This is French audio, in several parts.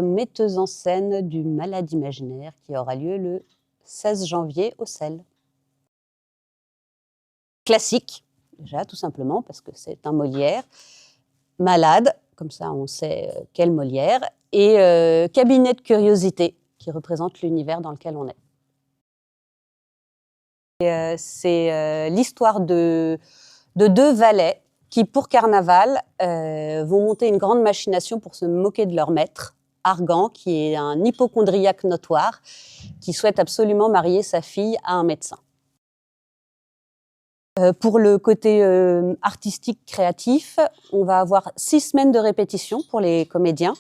Metteuse en scène du Malade imaginaire qui aura lieu le 16 janvier au Cel. Classique, déjà, tout simplement, parce que c'est un Molière. Malade, comme ça on sait quel Molière. Et cabinet de curiosité, qui représente l'univers dans lequel on est. C'est l'histoire de deux valets qui, pour carnaval, vont monter une grande machination pour se moquer de leur maître, Argan, qui est un hypocondriaque notoire, qui souhaite absolument marier sa fille à un médecin. Pour le côté artistique, créatif, on va avoir 6 semaines de répétition pour les comédiens,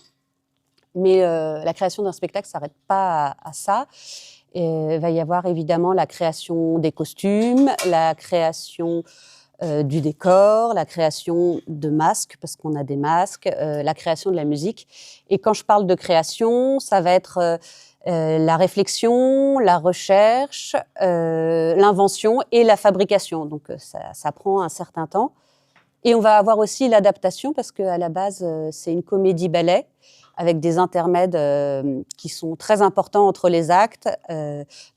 mais la création d'un spectacle ne s'arrête pas à ça. Il va y avoir évidemment la création des costumes, la création du décor, la création de masques, parce qu'on a des masques, la création de la musique. Et quand je parle de création, ça va être la réflexion, la recherche, l'invention et la fabrication. Donc ça prend un certain temps. Et on va avoir aussi l'adaptation, parce qu'à la base, c'est une comédie-ballet, avec des intermèdes qui sont très importants entre les actes.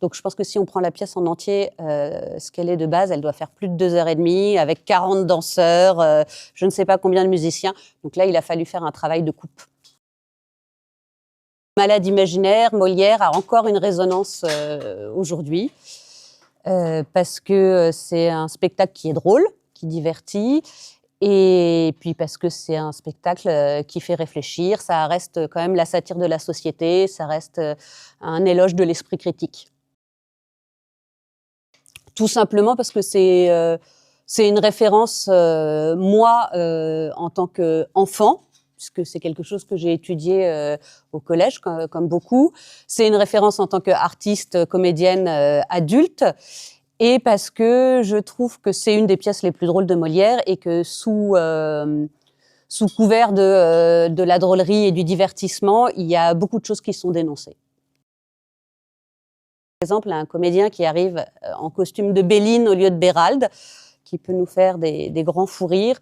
Donc je pense que si on prend la pièce en entier, ce qu'elle est de base, elle doit faire plus de 2h30, avec 40 danseurs, je ne sais pas combien de musiciens. Donc là, il a fallu faire un travail de coupe. Malade imaginaire, Molière a encore une résonance aujourd'hui, parce que c'est un spectacle qui est drôle, qui divertit, et puis parce que c'est un spectacle qui fait réfléchir. Ça reste quand même la satire de la société, ça reste un éloge de l'esprit critique. Tout simplement parce que c'est une référence, moi, en tant qu'enfant, puisque c'est quelque chose que j'ai étudié au collège, comme beaucoup. C'est une référence en tant qu'artiste, comédienne adulte. Et parce que je trouve que c'est une des pièces les plus drôles de Molière et que sous couvert de la drôlerie et du divertissement, il y a beaucoup de choses qui sont dénoncées. Par exemple, un comédien qui arrive en costume de Béline au lieu de Bérald, qui peut nous faire des grands fous rires,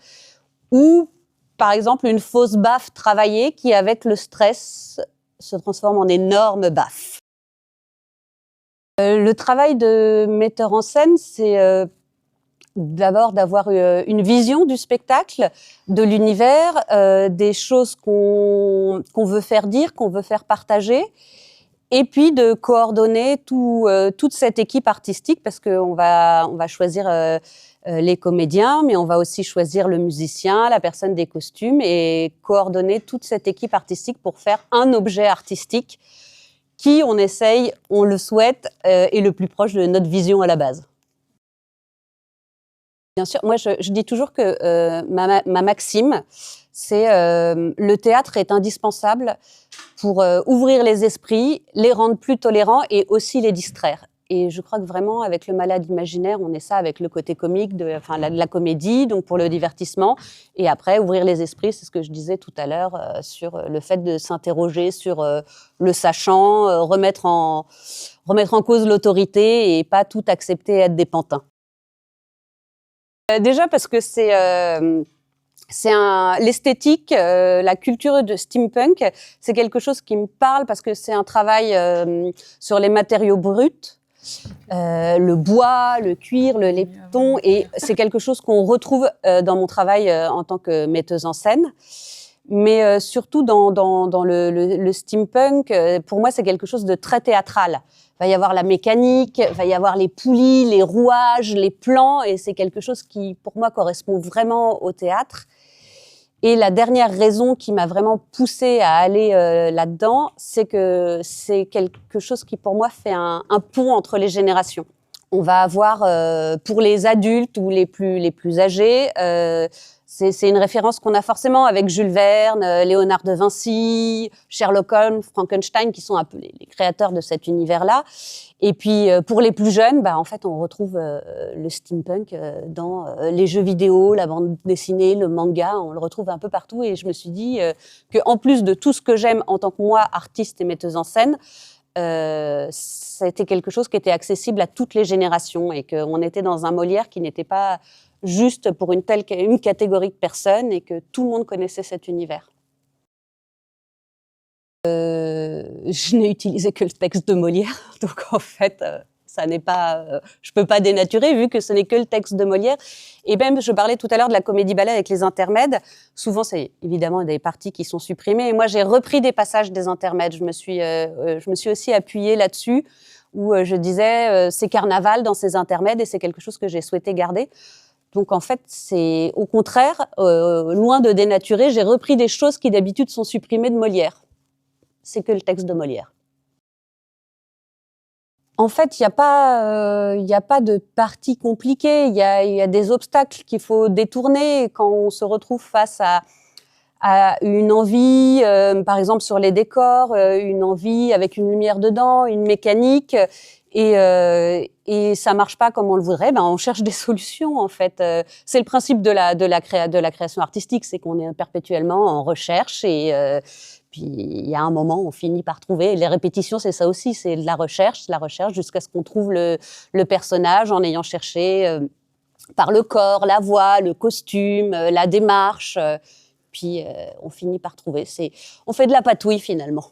ou par exemple une fausse baffe travaillée qui, avec le stress, se transforme en énorme baffe. Le travail de metteur en scène, c'est d'abord d'avoir une vision du spectacle, de l'univers, des choses qu'on veut faire dire, qu'on veut faire partager, et puis de coordonner toute cette équipe artistique, parce qu'on va choisir les comédiens, mais on va aussi choisir le musicien, la personne des costumes, et coordonner toute cette équipe artistique pour faire un objet artistique qui, on essaye, on le souhaite, est le plus proche de notre vision à la base. Bien sûr, moi je dis toujours que ma maxime, c'est le théâtre est indispensable pour ouvrir les esprits, les rendre plus tolérants et aussi les distraire. Et je crois que vraiment, avec le Malade imaginaire, on est ça avec le côté comique, de la comédie, donc pour le divertissement. Et après, ouvrir les esprits, c'est ce que je disais tout à l'heure, sur le fait de s'interroger sur le sachant, remettre en cause l'autorité et pas tout accepter et être des pantins. Déjà parce que c'est l'esthétique, la culture de steampunk, c'est quelque chose qui me parle parce que c'est un travail sur les matériaux bruts, le bois, le cuir, le laiton, et c'est quelque chose qu'on retrouve dans mon travail en tant que metteuse en scène. Mais surtout dans le steampunk, pour moi, c'est quelque chose de très théâtral. Il va y avoir la mécanique, il va y avoir les poulies, les rouages, les plans, et c'est quelque chose qui, pour moi, correspond vraiment au théâtre. Et la dernière raison qui m'a vraiment poussée à aller là-dedans, c'est que c'est quelque chose qui, pour moi, fait un pont entre les générations. On va avoir, pour les adultes ou les plus âgés, c'est une référence qu'on a forcément avec Jules Verne, Léonard de Vinci, Sherlock Holmes, Frankenstein, qui sont un peu les créateurs de cet univers-là. Et puis, pour les plus jeunes, en fait, on retrouve le steampunk dans les jeux vidéo, la bande dessinée, le manga, on le retrouve un peu partout. Et je me suis dit qu'en plus de tout ce que j'aime en tant que moi, artiste et metteuse en scène, c'était quelque chose qui était accessible à toutes les générations et qu'on était dans un Molière qui n'était pas juste pour une catégorie de personnes et que tout le monde connaissait cet univers. je n'ai utilisé que le texte de Molière, donc en fait, ça n'est pas, je peux pas dénaturer vu que ce n'est que le texte de Molière. Et même, je parlais tout à l'heure de la comédie-ballet avec les intermèdes. Souvent, c'est évidemment des parties qui sont supprimées. Et moi, j'ai repris des passages des intermèdes. Je me suis aussi appuyée là-dessus, où je disais c'est carnaval dans ces intermèdes, et c'est quelque chose que j'ai souhaité garder. Donc en fait, c'est au contraire, loin de dénaturer, j'ai repris des choses qui d'habitude sont supprimées de Molière. C'est que le texte de Molière. En fait, il n'y a pas de partie compliquée. Il y a des obstacles qu'il faut détourner quand on se retrouve face à une envie, par exemple sur les décors, une envie avec une lumière dedans, une mécanique, et ça marche pas comme on le voudrait. Ben on cherche des solutions en fait. C'est le principe de la création artistique, c'est qu'on est perpétuellement en recherche et puis il y a un moment où on finit par trouver. Et les répétitions, c'est ça aussi, c'est de la recherche jusqu'à ce qu'on trouve le personnage en ayant cherché par le corps, la voix, le costume, la démarche. Puis on finit par trouver. On fait de la patouille finalement.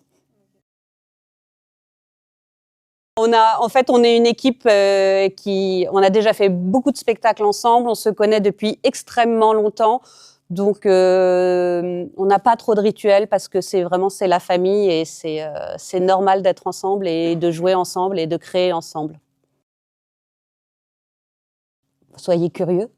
On est une équipe on a déjà fait beaucoup de spectacles ensemble. On se connaît depuis extrêmement longtemps. Donc, on n'a pas trop de rituels parce que c'est la famille et c'est normal d'être ensemble et de jouer ensemble et de créer ensemble. Soyez curieux.